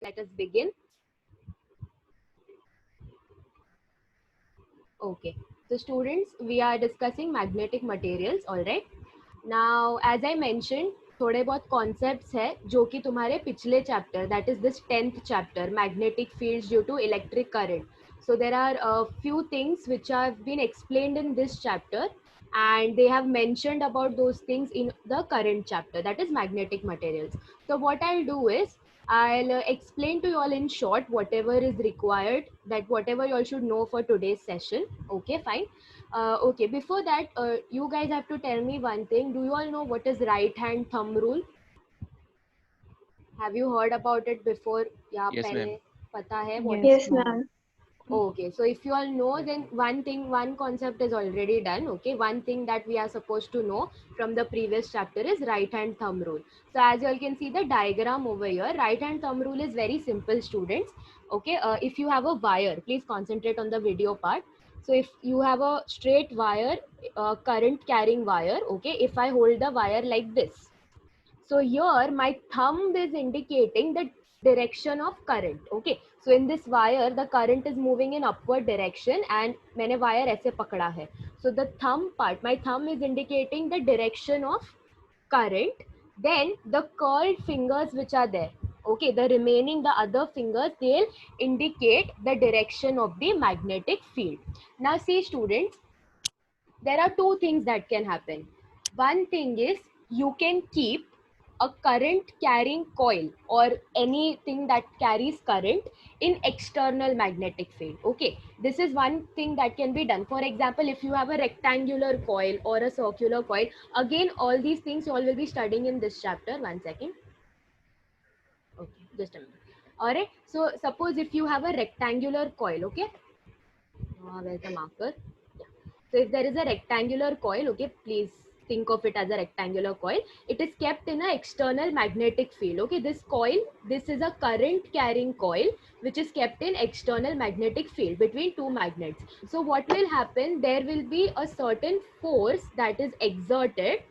Let us begin. Okay. So students, we are discussing magnetic materials, all right. Now, as I mentioned, थोड़े बहुत concepts है जो कि तुम्हारे पिछले chapter, that is this 10th chapter, magnetic fields due to electric current. So there are a few things which have been explained in this chapter, and they have mentioned about those things in the current chapter, that is magnetic materials. So what I'll do is I'll explain to you all in short whatever is required, that whatever you all should know for today's session. Okay, fine. Okay, before that, you guys have to tell me one thing. Do you all know what is right hand thumb rule? Have you heard about it before? या Yes, पहले ma'am. पता है what is Yes, Yes, ma'am. ma'am. Okay, so if you all know, then one thing, one concept is already done. Okay, one thing that we are supposed to know from the previous chapter is right hand thumb rule. So as you all can see the diagram over here, right hand thumb rule is very simple, students. Okay, if you have a wire, please concentrate on the video part. So if you have a straight wire, current carrying wire, okay, if I hold the wire like this, so here my thumb is indicating the direction of current. Okay, so in this wire the current is moving in upward direction and मैंने wire ऐसे पकड़ा है. So the thumb part, my thumb is indicating the direction of current. Then the curled fingers which are there, okay, the remaining, the other fingers, they'll indicate the direction of the magnetic field. Now see students, there are two things that can happen. One thing is you can keep a current carrying coil or anything that carries current in external magnetic field. Okay, this is one thing that can be done. For example, if you have a rectangular coil or a circular coil, again all these things you all will be studying in this chapter. One second. Okay, just a minute. All right, so suppose if you have a rectangular coil, okay, where's the marker? So if there is a rectangular coil, okay, please think of it as a rectangular coil. It is kept in an external magnetic field. Okay, this coil, this is a current carrying coil which is kept in external magnetic field between two magnets. So what will happen? There will be a certain force that is exerted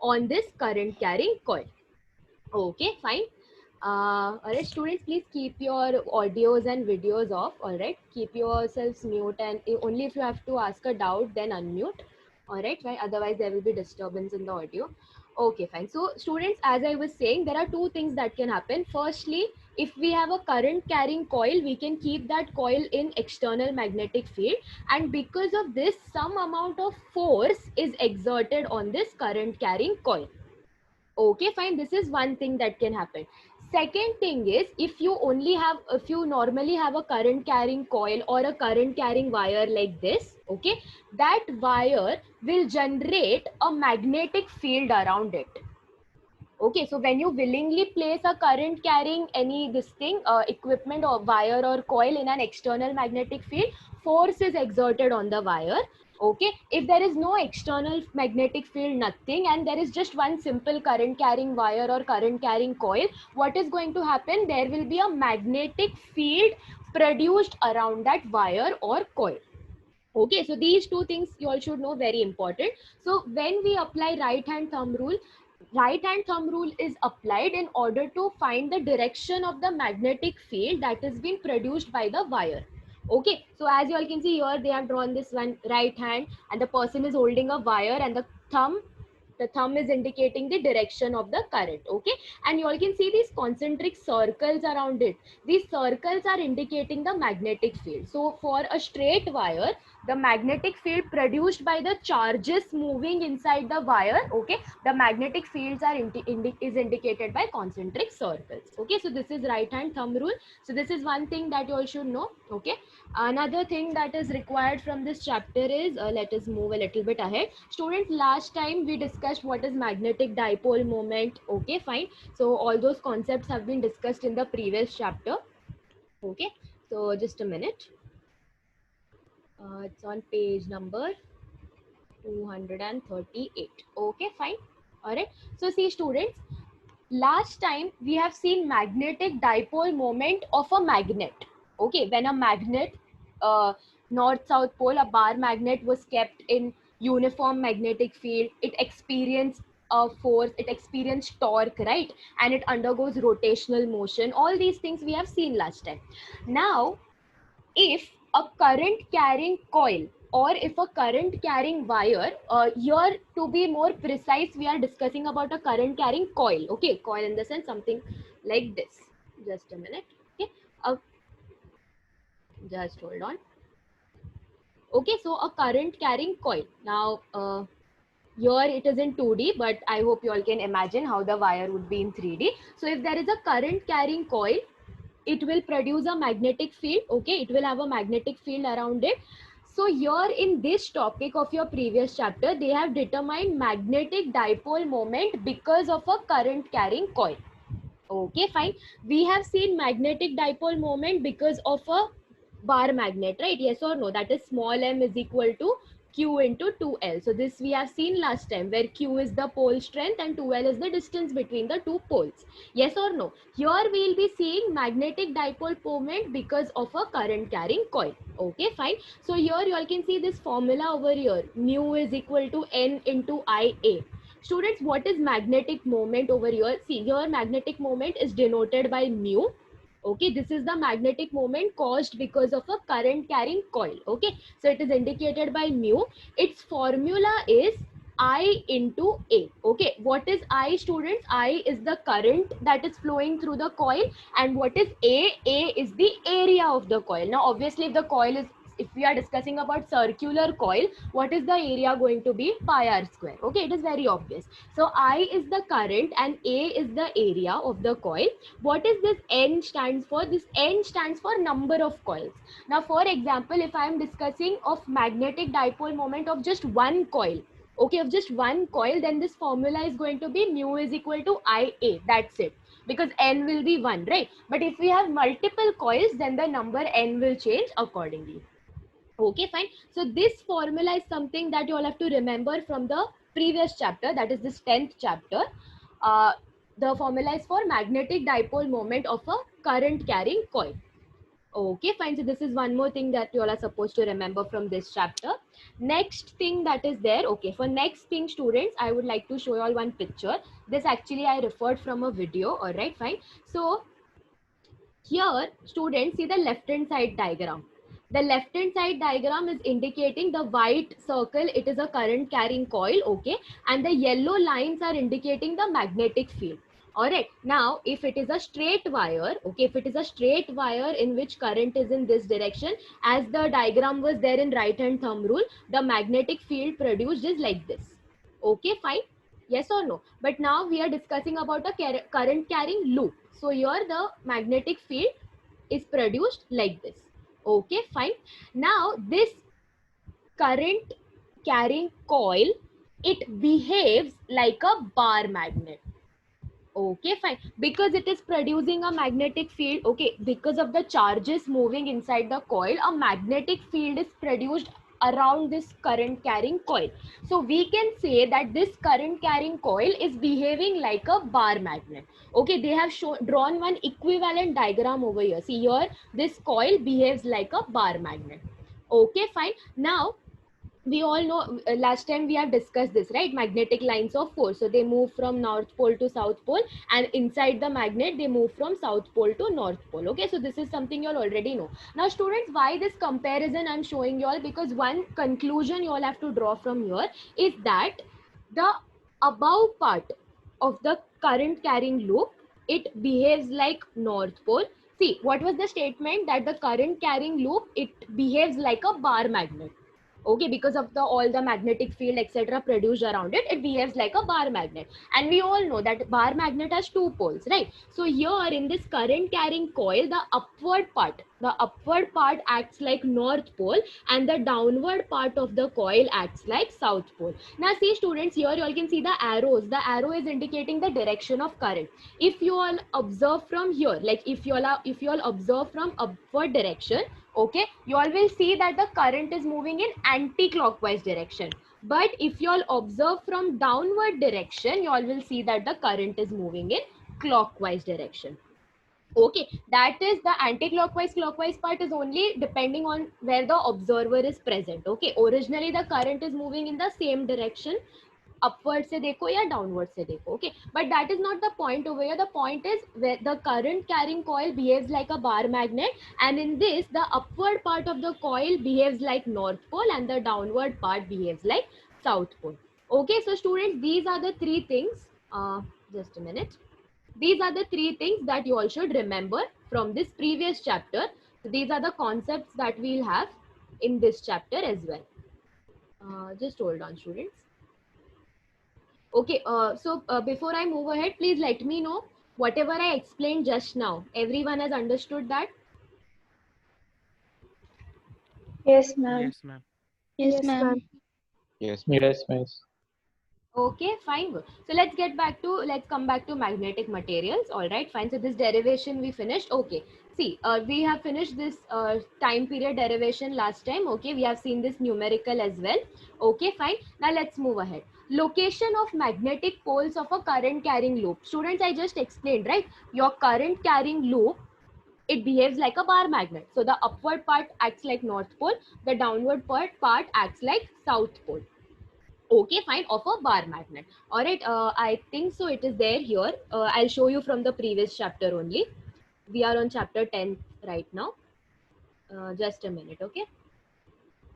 on this current carrying coil. Okay, fine. All right, students, please keep your audios and videos off. All right, keep yourselves mute, and only if you have to ask a doubt, then unmute. All right, right? Otherwise, there will be disturbance in the audio. Okay, fine. So, students, as I was saying, there are two things that can happen. Firstly, if we have a current carrying coil, we can keep that coil in external magnetic field, and because of this, some amount of force is exerted on this current carrying coil. Okay, fine, this is one thing that can happen. Second thing is, if you normally have a current carrying coil or a current carrying wire like this, okay, that wire will generate a magnetic field around it. Okay, so when you willingly place a current carrying any this thing, equipment or wire or coil in an external magnetic field, force is exerted on the wire. Okay, if there is no external magnetic field, nothing, and there is just one simple current carrying wire or current carrying coil, what is going to happen? There will be a magnetic field produced around that wire or coil. Okay, so these two things you all should know, very important. So when we apply right hand thumb rule is applied in order to find the direction of the magnetic field that is being produced by the wire. Okay, so as you all can see here, they have drawn this one right hand and the person is holding a wire, and the thumb is indicating the direction of the current. Okay, and you all can see these concentric circles around it. These circles are indicating the magnetic field. So for a straight wire, the magnetic field produced by the charges moving inside the wire, okay, the magnetic fields are is indicated by concentric circles. Okay, so this is right hand thumb rule. So this is one thing that you all should know. Okay, another thing that is required from this chapter is, let us move a little bit ahead. Students, last time we discussed what is magnetic dipole moment. Okay, fine. So all those concepts have been discussed in the previous chapter. Okay, so just a minute. It's on page number 238. Okay, fine. All right, so see students, last time we have seen magnetic dipole moment of a magnet. Okay, when a magnet, north south pole, a bar magnet was kept in uniform magnetic field, it experienced force, it experiences torque, right? And it undergoes rotational motion. All these things we have seen last time. Now, if a current carrying coil or if a current carrying wire, here to be more precise, we are discussing about a current carrying coil. Okay, coil in the sense something like this. Just a minute. Okay, just hold on. Okay, so a current carrying coil. Now, here it is in 2D, but I hope you all can imagine how the wire would be in 3D. So if there is a current carrying coil, it will produce a magnetic field. Okay, it will have a magnetic field around it. So here in this topic of your previous chapter, they have determined magnetic dipole moment because of a current carrying coil. Okay, fine. We have seen magnetic dipole moment because of a bar magnet, right? Yes or no? That is small m is equal to q into 2l. So this we have seen last time, where q is the pole strength and 2l is the distance between the two poles. Yes or no? Here we will be seeing magnetic dipole moment because of a current carrying coil. Okay, fine. So here you all can see this formula over here. Mu is equal to n into Ia. Students, what is magnetic moment over here? See, here magnetic moment is denoted by mu. Okay, this is the magnetic moment caused because of a current carrying coil. Okay, so it is indicated by mu. Its formula is I into A. Okay, what is I, students? I is the current that is flowing through the coil, and what is A? A is the area of the coil. Now, obviously, if the coil is, if we are discussing about circular coil, what is the area going to be? Pi r square. Okay, it is very obvious. So I is the current and A is the area of the coil. What is this N stands for? This N stands for number of coils. Now, for example, if I am discussing of magnetic dipole moment of just one coil, okay, of just one coil, then this formula is going to be mu is equal to Ia. That's it, because N will be 1, right? But if we have multiple coils, then the number N will change accordingly. Okay, fine. So this formula is something that you all have to remember from the previous chapter, that is this 10th chapter. The formula is for magnetic dipole moment of a current carrying coil. Okay, fine. So this is one more thing that you all are supposed to remember from this chapter. Next thing that is there, okay, for next thing, students, I would like to show you all one picture. This actually I referred from a video. All right, fine. So here, students, see the left hand side diagram. The left hand side diagram is indicating the white circle, it is a current carrying coil, okay, and the yellow lines are indicating the magnetic field. All right, now if it is a straight wire, okay, if it is a straight wire in which current is in this direction, as the diagram was there in right hand thumb rule, the magnetic field produced is like this. Okay, fine. Yes or no? But now we are discussing about a current carrying loop. So here the magnetic field is produced like this. Okay, fine. Now this current carrying coil, it behaves like a bar magnet. Okay, fine. Because it is producing a magnetic field, okay, because of the charges moving inside the coil, a magnetic field is produced around this current carrying coil. So we can say that this current carrying coil is behaving like a bar magnet. Okay, they have drawn one equivalent diagram over here. See here, this coil behaves like a bar magnet. Okay, fine. Now, we all know, last time we have discussed this, right? Magnetic lines of force. So they move from north pole to south pole, and inside the magnet they move from south pole to north pole. Okay, so this is something you all already know. Now, students, why this comparison I'm showing you all? Because one conclusion you all have to draw from here is that the above part of the current carrying loop, it behaves like north pole. See, what was the statement? That the current carrying loop, it behaves like a bar magnet. Okay, because of the all the magnetic field etc produced around it, it behaves like a bar magnet. And we all know that bar magnet has two poles, right? So here in this current carrying coil, the upward part acts like north pole, and the downward part of the coil acts like south pole. Now see, students, here you all can see the arrows. The arrow is indicating the direction of current. If you all observe from here, like if you all observe from upward direction, okay, you all will see that the current is moving in anti-clockwise direction. But if you all observe from downward direction, you all will see that the current is moving in clockwise direction. Okay, that is the anti-clockwise clockwise part is only depending on where the observer is present. Okay, originally the current is moving in the same direction upward से देखो या downward से देखो, okay? But that is not the point over here. The point is where the current carrying coil behaves like a bar magnet, and in this the upward part of the coil behaves like north pole and the downward part behaves like south pole. Okay, so students, these are the three things. Just a minute. These are the three things that you all should remember from this previous chapter. So these are the concepts that we'll have in this chapter as well. Just hold on, students. Okay, before I move ahead, please let me know whatever I explained just now. Everyone has understood that? Yes, ma'am. Yes, ma'am. Yes, ma'am. Yes. Yes, miss. Okay, fine. Good. So let's come back to magnetic materials. All right, fine. So this derivation we finished. Okay. See, we have finished this time period derivation last time. Okay, we have seen this numerical as well. Okay, fine. Now let's move ahead. Location of magnetic poles of a current carrying loop. Students, I just explained, right? Your current carrying loop, it behaves like a bar magnet. So the upward part acts like north pole, the downward part acts like south pole. Okay, fine, of a bar magnet. All right, I think so it is there here. I'll show you from the previous chapter only. We are on chapter 10 right now. Just a minute, okay?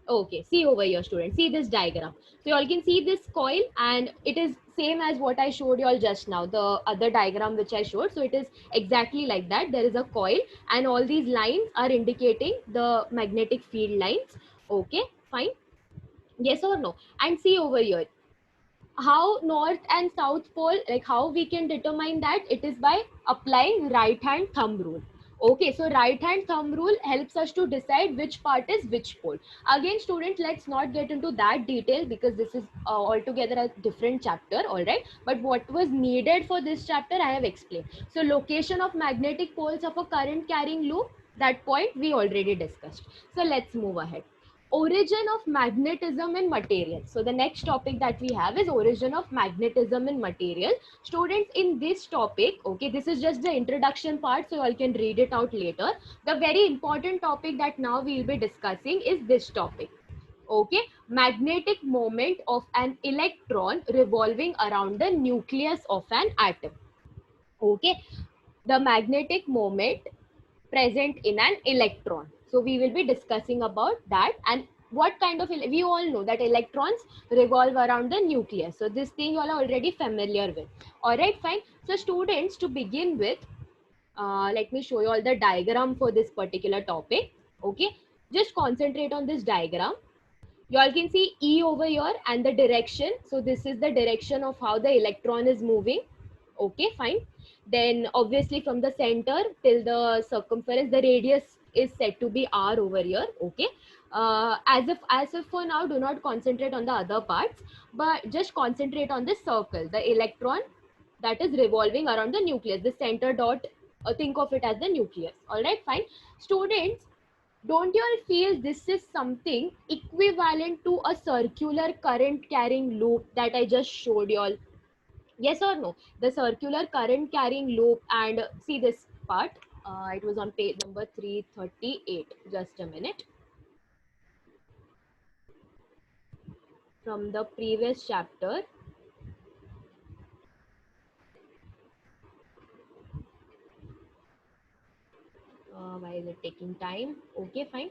Okay, see over here, students. See this diagram. So you all can see this coil, and it is same as what I showed you all just now, the other diagram which I showed. So it is exactly like that. There is a coil, and all these lines are indicating the magnetic field lines. Okay, fine. Yes or no? And see over here, how north and south pole, like how we can determine that? It is by applying right hand thumb rule. Okay, so right hand thumb rule helps us to decide which part is which pole. Again, students, let's not get into that detail because this is altogether a different chapter. All right, but what was needed for this chapter I have explained. So location of magnetic poles of a current carrying loop, that point we already discussed. So let's move ahead. Origin of magnetism in material. So the next topic that we have is origin of magnetism in material. Students, in this topic, okay, this is just the introduction part, so you all can read it out later. The very important topic that now we will be discussing is this topic. Okay, magnetic moment of an electron revolving around the nucleus of an atom. Okay, the magnetic moment present in an electron. So we will be discussing about that, and what kind of, we all know that electrons revolve around the nucleus. So this thing you all are already familiar with. All right, fine. So students, to begin with, let me show you all the diagram for this particular topic. Okay, just concentrate on this diagram. You all can see E over here and the direction. So this is the direction of how the electron is moving. Okay, fine. Then obviously from the center till the circumference, the radius is said to be R over here. Okay. As if for now, do not concentrate on the other parts, but just concentrate on this circle, the electron that is revolving around the nucleus, the center dot, think of it as the nucleus. All right, fine. Students, don't you all feel this is something equivalent to a circular current carrying loop that I just showed you all? Yes or no? The circular current carrying loop, and see this part. It was on page number 338. Just a minute. From the previous chapter. Why is it taking time? Okay, fine.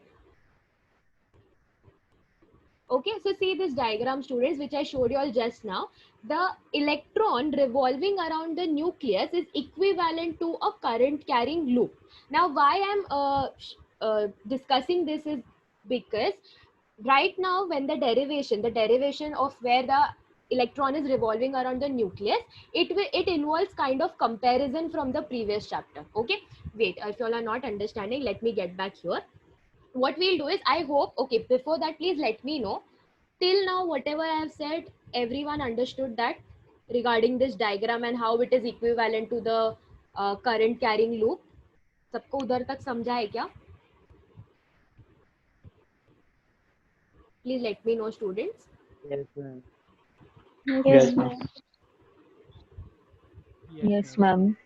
Okay, so see this diagram, students, which I showed you all just now. The electron revolving around the nucleus is equivalent to a current carrying loop. Now, why I'm discussing this is because right now when the derivation of where the electron is revolving around the nucleus, it involves kind of comparison from the previous chapter. Okay, wait, if you all are not understanding, let me get back here. What we'll do is, I hope, okay, before that, please let me know, till now whatever I have said, everyone understood that regarding this diagram and how it is equivalent to the current carrying loop? सबको उधर तक समझा है क्या? Please let me know, students. Yes, ma'am. Yes, ma'am. Yes, Yes, ma'am.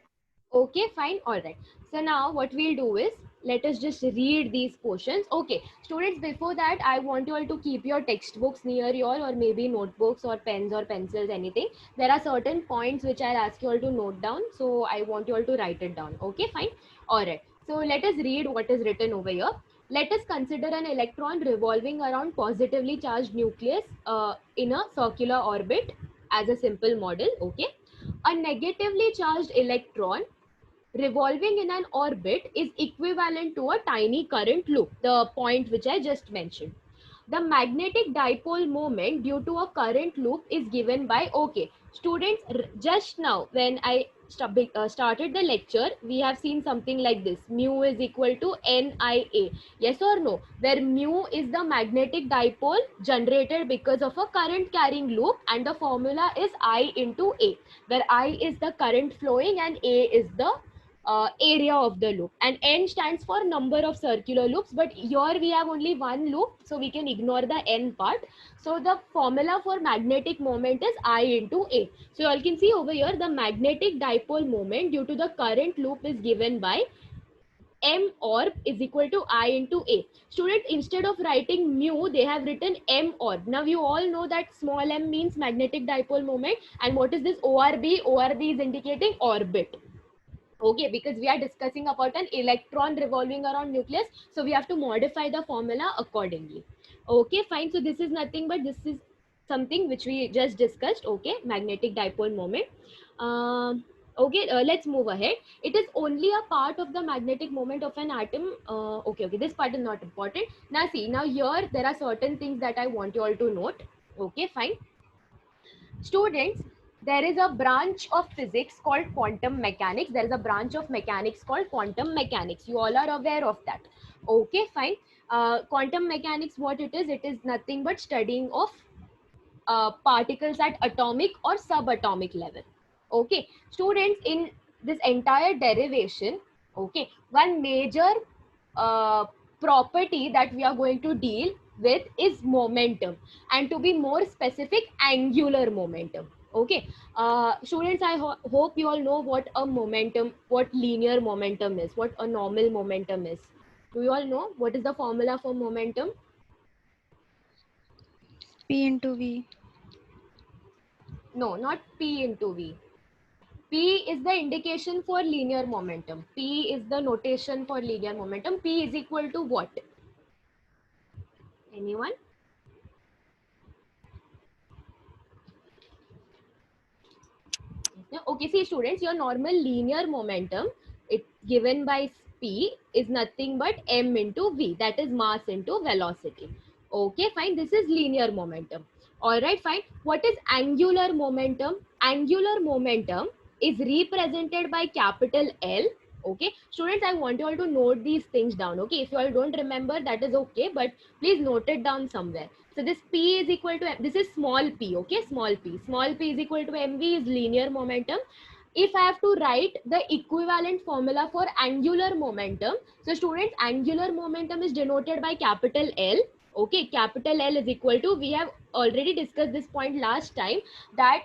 Okay, fine, all right. So now what we'll do is, let us just read these questions. Okay, students, before that, I want you all to keep your textbooks near you all, or maybe notebooks or pens or pencils, anything. There are certain points which I'll ask you all to note down. So I want you all to write it down. Okay, fine. All right. So let us read what is written over here. Let us consider an electron revolving around positively charged nucleus in a circular orbit as a simple model. Okay. A negatively charged electron revolving in an orbit is equivalent to a tiny current loop, the point which I just mentioned. The magnetic dipole moment due to a current loop is given by, okay, students, just now when I started the lecture, we have seen something like this: mu is equal to NIA. Yes or no? Where mu is the magnetic dipole generated because of a current carrying loop, and the formula is I into A, where I is the current flowing and A is the area of the loop, and n stands for number of circular loops, but here we have only one loop, so we can ignore the n part. So the formula for magnetic moment is I into A. So you all can see over here, the magnetic dipole moment due to the current loop is given by M orb is equal to I into A. Students, instead of writing mu, they have written M orb. Now you all know that small m means magnetic dipole moment, and what is this ORB? ORB is indicating orbit. Okay, because we are discussing about an electron revolving around nucleus, so we have to modify the formula accordingly. Okay, fine. So this is nothing but this is something which we just discussed. Okay, magnetic dipole moment. Okay, let's move ahead. It is only a part of the magnetic moment of an atom. Okay, this part is not important. Now see, now here there are certain things that I want you all to note. Okay, fine. Students, there is a branch of physics called quantum mechanics. There is a branch of mechanics called quantum mechanics. You all are aware of that. Okay, fine. Quantum mechanics, what it is nothing but studying of particles at atomic or subatomic level. Okay, students, in this entire derivation, okay, one major property that we are going to deal with is momentum, and to be more specific, angular momentum. Okay, students, I hope you all know what a momentum, what linear momentum is, what a normal momentum is. Do you all know what is the formula for momentum? P into V. No, not P into V. P is the indication for linear momentum. P is the notation for linear momentum. P is equal to what? Anyone? Okay, see students, your normal linear momentum, it given by P, is nothing but m into V, that is mass into velocity. Okay, fine, this is linear momentum. All right, fine. What is angular momentum? Angular momentum is represented by capital L. Okay, students, I want you all to note these things down. Okay, if you all don't remember, that is okay, but please note it down somewhere. So this P is equal to, this is small p, okay, small p. Small p is equal to mv is linear momentum. If I have to write the equivalent formula for angular momentum, so students, angular momentum is denoted by capital L. Okay, capital L is equal to, we have already discussed this point last time, that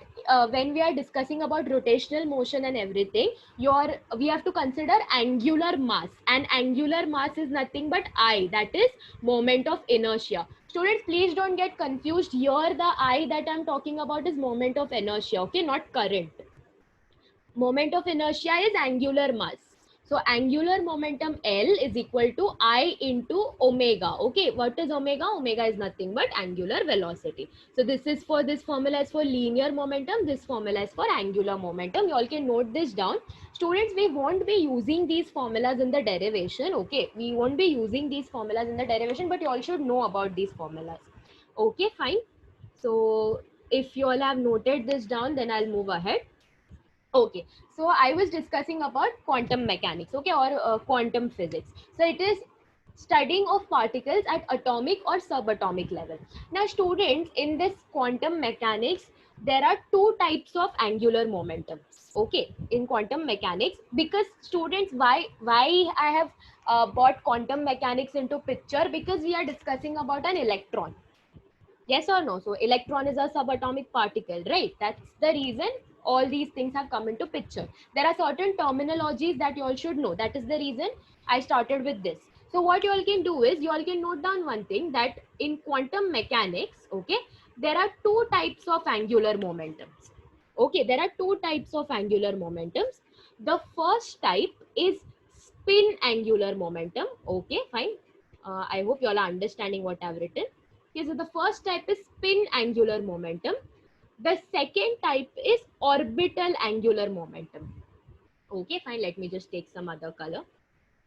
when we are discussing about rotational motion and everything, we have to consider angular mass, and angular mass is nothing but I, that is moment of inertia. Students, please don't get confused. Here the I that I'm talking about is moment of inertia, okay, not current. Moment of inertia is angular mass. So angular momentum L is equal to I into omega. Okay, what is omega? Omega is nothing but angular velocity. So this is for, this formula is for linear momentum. This formula is for angular momentum. You all can note this down. Students, we won't be using these formulas in the derivation. Okay, we won't be using these formulas in the derivation, but you all should know about these formulas. Okay, fine. So if you all have noted this down, then I'll move ahead. Okay, so I was discussing about quantum mechanics, okay, or quantum physics. So it is studying of particles at atomic or subatomic level. Now students, in this quantum mechanics, there are two types of angular momentum. Okay, in quantum mechanics, because students, why I have brought quantum mechanics into picture, because we are discussing about an electron. Yes or no? So electron is a subatomic particle, right? That's the reason all these things have come into picture. There are certain terminologies that you all should know. That is the reason I started with this. So what you all can do is you all can note down one thing, that in quantum mechanics, okay, there are two types of angular momentums. Okay, there are two types of angular momentums. The first type is spin angular momentum. Okay, fine. I hope you all are understanding what I've written. Okay, so the first type is spin angular momentum. The second type is orbital angular momentum. Okay, fine. Let me just take some other color.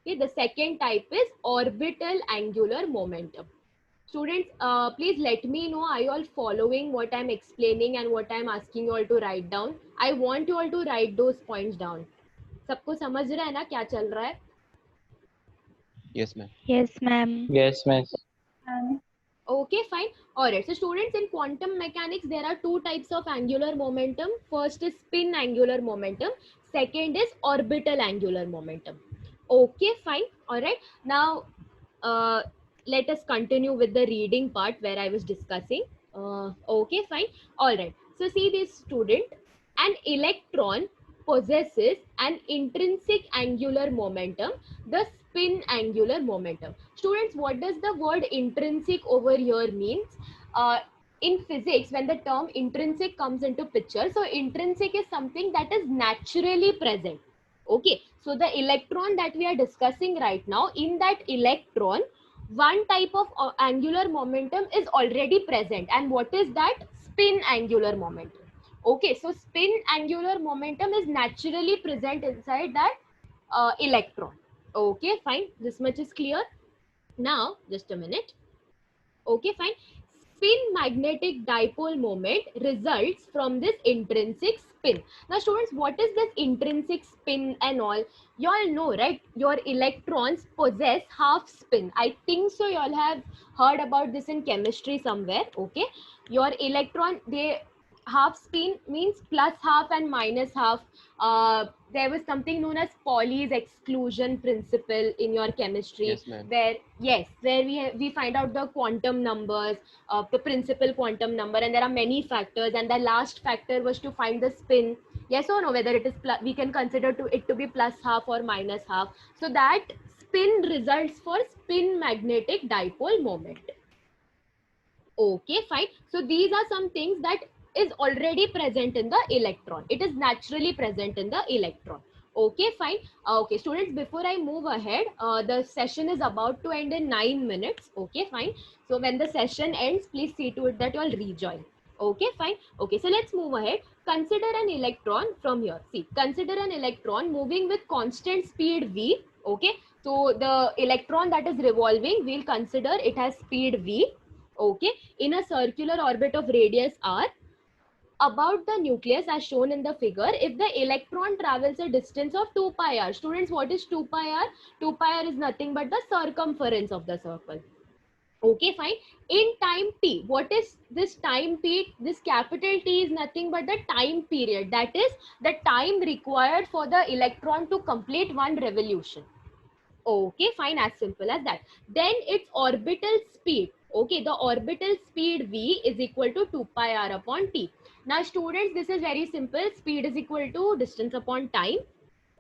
Okay, the second type is orbital angular momentum. Students, please let me know, are you all following what I'm explaining and what I'm asking you all to write down? I want you all to write those points down. सबको समझ रहा है ना क्या चल रहा है? Yes, ma'am. Yes, ma'am. Yes, ma'am. Okay, fine. All right. So students, in quantum mechanics, there are two types of angular momentum. First is spin angular momentum. Second is orbital angular momentum. Okay, fine. All right. Now, let us continue with the reading part where I was discussing. Okay, fine. All right. So see this, student. An electron possesses an intrinsic angular momentum, the spin angular momentum. Students, what does the word intrinsic over here means? In physics, when the term intrinsic comes into picture, so intrinsic is something that is naturally present. Okay, so the electron that we are discussing right now, in that electron, one type of angular momentum is already present. And what is that? Spin angular momentum. Okay, so spin angular momentum is naturally present inside that electron. Okay, fine. This much is clear. Now, just a minute. Okay, fine. Spin magnetic dipole moment results from this intrinsic spin. Now, students, what is this intrinsic spin and all? You all know, right? Your electrons possess half spin. I think so. You all have heard about this in chemistry somewhere. Okay, your electron, they half spin means plus half and minus half. There was something known as Pauli's exclusion principle in your chemistry. Yes, ma'am. where we find out the quantum numbers, the principal quantum number, and there are many factors, and the last factor was to find the spin. Yes or no, whether it is we can consider it to be plus half or minus half. So that spin results for spin magnetic dipole moment. Okay, fine. So these are some things that is already present in the electron. It is naturally present in the electron. Okay, fine. Okay, students, before I move ahead, the session is about to end in 9 minutes. Okay, fine. So when the session ends, please see to it that you all rejoin. Okay, fine. Okay, so let's move ahead. Consider an electron from here. See, consider an electron moving with constant speed v. Okay, so the electron that is revolving, we'll consider it has speed v. Okay, in a circular orbit of radius r about the nucleus as shown in the figure. If the electron travels a distance of 2 pi r, students, what is 2 pi r? 2 pi r is nothing but the circumference of the circle. Okay, fine. In time t, what is this time t? This capital T is nothing but the time period, that is the time required for the electron to complete one revolution. Okay, fine, as simple as that. Then its orbital speed. Okay, the orbital speed v is equal to 2 pi r upon t. Now, students, this is very simple. Speed is equal to distance upon time.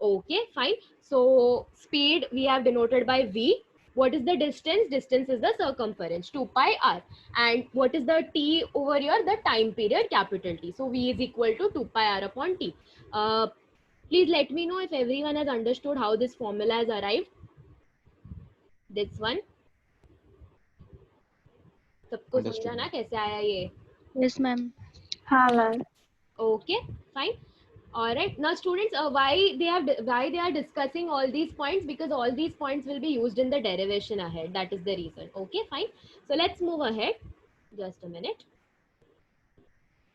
Okay, fine. So, speed we have denoted by v. What is the distance? Distance is the circumference, 2 pi r. And what is the t over here? The time period, capital T. So, v is equal to 2 pi r upon t. Please let me know if everyone has understood how this formula has arrived. This one. सबको समझा ना कैसे आया ये? Yes, ma'am. हाँ, ma'am. Okay, fine. All right. Now, students, why they are discussing all these points? Because all these points will be used in the derivation ahead. That is the reason. Okay, fine. So let's move ahead. Just a minute.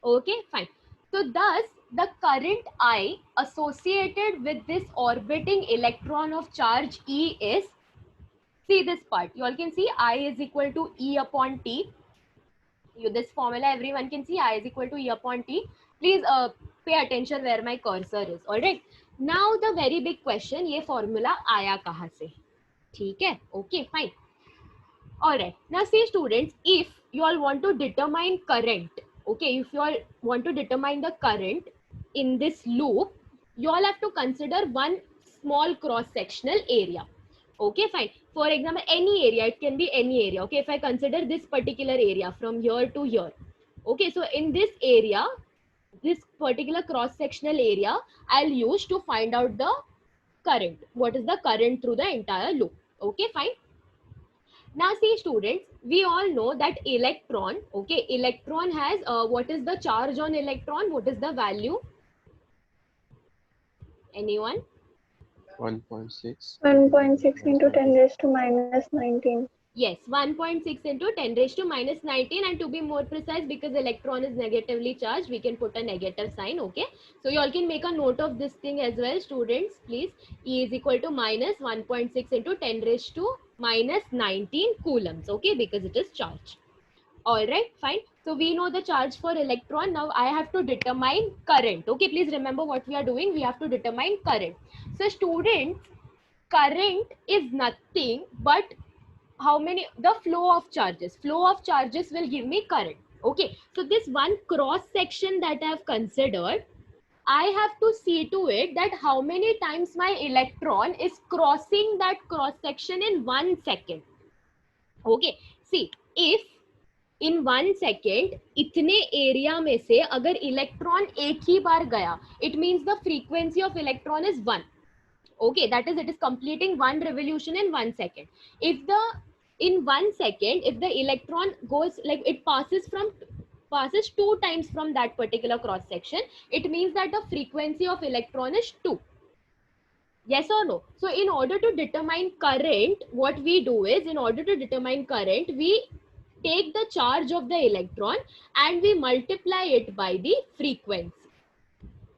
Okay, fine. So thus, the current I associated with this orbiting electron of charge E is, see this part, you all can see I is equal to E upon T. This formula everyone can see, I is equal to E upon T. Please pay attention where my cursor is. All right. Now the very big question, ये formula आया कहाँ से? ठीक है? Okay, fine. All right. Now see, students, if you all want to determine current, okay, if you all want to determine the current in this loop, you all have to consider one small cross-sectional area. Okay, fine. For example, any area, it can be any area. Okay, if I consider this particular area from here to here. Okay, so in this area, this particular cross-sectional area, I'll use to find out the current. What is the current through the entire loop? Okay, fine. Now see students, we all know that electron, okay, electron has, what is the charge on electron? What is the value? Anyone? 1.6. 1.6 into 10 raised to minus 19. Yes, 1.6 into 10 raised to minus 19, and to be more precise, because electron is negatively charged, we can put a negative sign, okay? So you all can make a note of this thing as well, students, please. E is equal to minus 1.6 into 10 raised to minus 19 coulombs, okay, because it is charged. All right, fine. So we know the charge for electron. Now I have to determine current, okay? Please remember what we are doing. We have to determine current. So students, current is nothing but how many, the flow of charges will give me current. Okay, so this one cross section that I have considered, I have to see to it that how many times my electron is crossing that cross section in 1 second. Okay, see, if in 1 second इतने area में से अगर electron एक ही बार गया, it means the frequency of electron is 1. Okay, that is, it is completing one revolution in 1 second. If the in 1 second, if the electron goes, like it passes 2 times from that particular cross section, it means that the frequency of electron is 2. Yes or no? So in order to determine current, what we do is, in order to determine current, we take the charge of the electron and we multiply it by the frequency.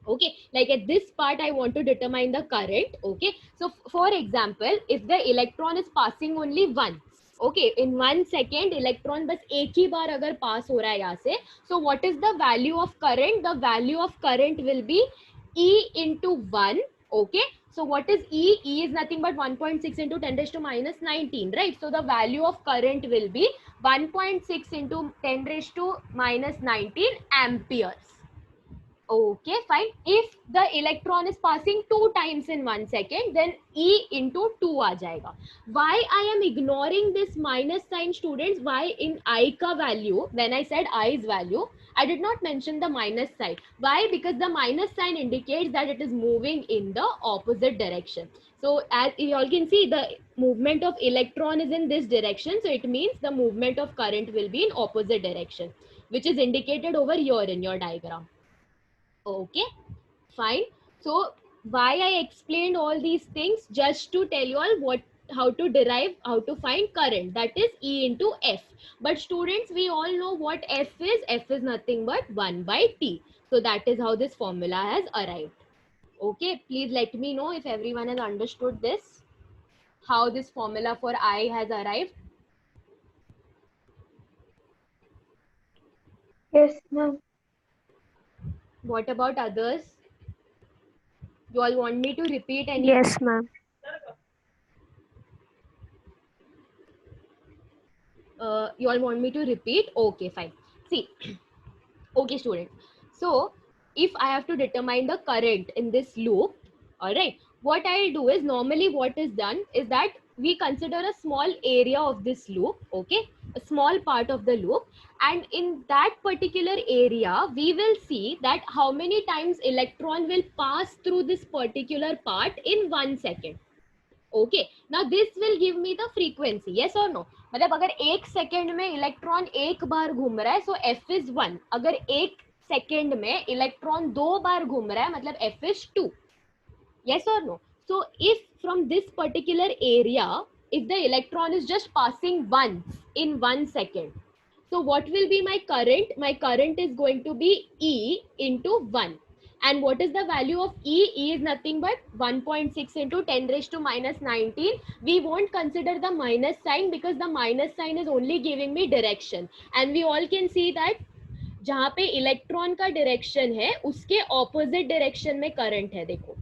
Okay, like at this part I want to determine the current. Okay, so for example, if the electron is passing only once, okay, in 1 second electron बस एक ही बार अगर pass हो रहा है यहाँ से, so what is the value of current? The value of current will be E into 1. Okay, so what is E? E is nothing but 1.6 into 10 raised to minus 19, right? So the value of current will be 1.6 into 10 raised to minus 19 amperes. Okay, fine. If the electron is passing 2 times in 1 second, then E into 2 aa jayega. Why I am ignoring this minus sign, students? Why in I ka value, when I said I's value, I did not mention the minus sign. Why? Because the minus sign indicates that it is moving in the opposite direction. So as you all can see, the movement of electron is in this direction. So it means the movement of current will be in opposite direction, which is indicated over here in your diagram. Okay, fine. So why I explained all these things? Just to tell you all how to derive, how to find current, that is E into F. But students, we all know what F is. F is nothing but 1 by T. So that is how this formula has arrived. Okay, please let me know if everyone has understood this, how this formula for I has arrived. Yes, ma'am. What about others? You all want me to repeat any? Yes, ma'am. You all want me to repeat? Okay, fine. See, okay, students. So if I have to determine the current in this loop, all right, what I'll do is, normally what is done is that we consider a small area of this loop, okay, a small part of the loop, and in that particular area we will see that how many times electron will pass through this particular part in 1 second. Okay, now this will give me the frequency. Yes or no? मतलब अगर 1 second में electron एक बार घूम रहा है, सो F is 1. अगर 1 second में electron 2 बार घूम रहा है, मतलब F is 2. Yes or no? So if from this particular area, if the electron is just passing once in 1 second, so what will be my current? My current is going to be E into 1. And what is the value of E? E is nothing but 1.6 into 10 raised to minus 19. We won't consider the minus sign because the minus sign is only giving me direction. And we all can see that जहाँ पे electron का direction है उसके opposite direction में current है, देखो.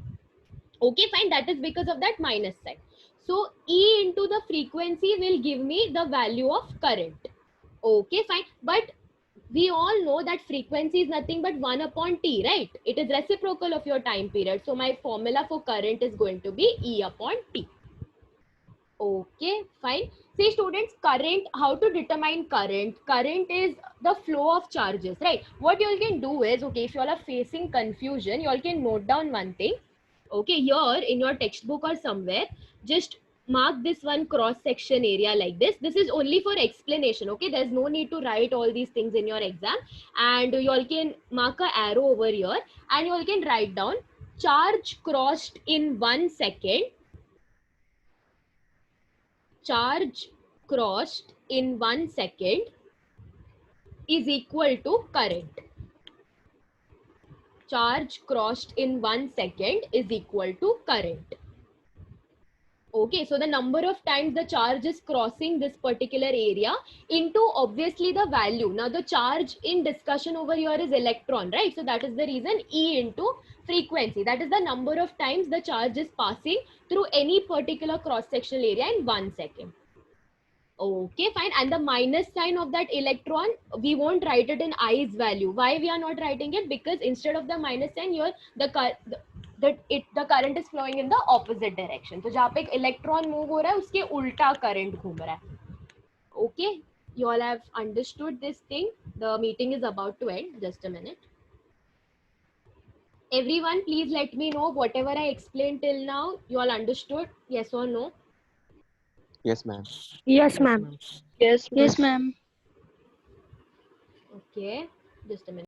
Okay, fine, that is because of that minus sign. So E into the frequency will give me the value of current. Okay, fine, but we all know that frequency is nothing but 1 upon T, right? It is reciprocal of your time period. So my formula for current is going to be E upon T. Okay, fine. See students, current, how to determine current? Current is the flow of charges, right? What you all can do is, okay, if you all are facing confusion, you all can note down one thing. Okay, here in your textbook or somewhere, just mark this one cross section area like this. This is only for explanation, okay? There's no need to write all these things in your exam. And you all can mark a arrow over here and you all can write down charge crossed in 1 second. Charge crossed in 1 second is equal to current. Charge crossed in 1 second is equal to current. Okay, so the number of times the charge is crossing this particular area into obviously the value. Now the charge in discussion over here is electron, right? So that is the reason E into frequency. That is the number of times the charge is passing through any particular cross-sectional area in 1 second. Okay, fine. And the minus sign of that electron, we won't write it in I's value. Why we are not writing it? Because instead of the minus sign, here the current is flowing in the opposite direction. So जहाँ पे एक electron move हो रहा है, उसके उल्टा current घूम रहा है. Okay, you all have understood this thing. The meeting is about to end. Just a minute. Everyone, please let me know whatever I explained till now. You all understood? Yes or no? Yes, ma'am. Yes, ma'am. Yes, Yes, ma'am. Okay, just a minute.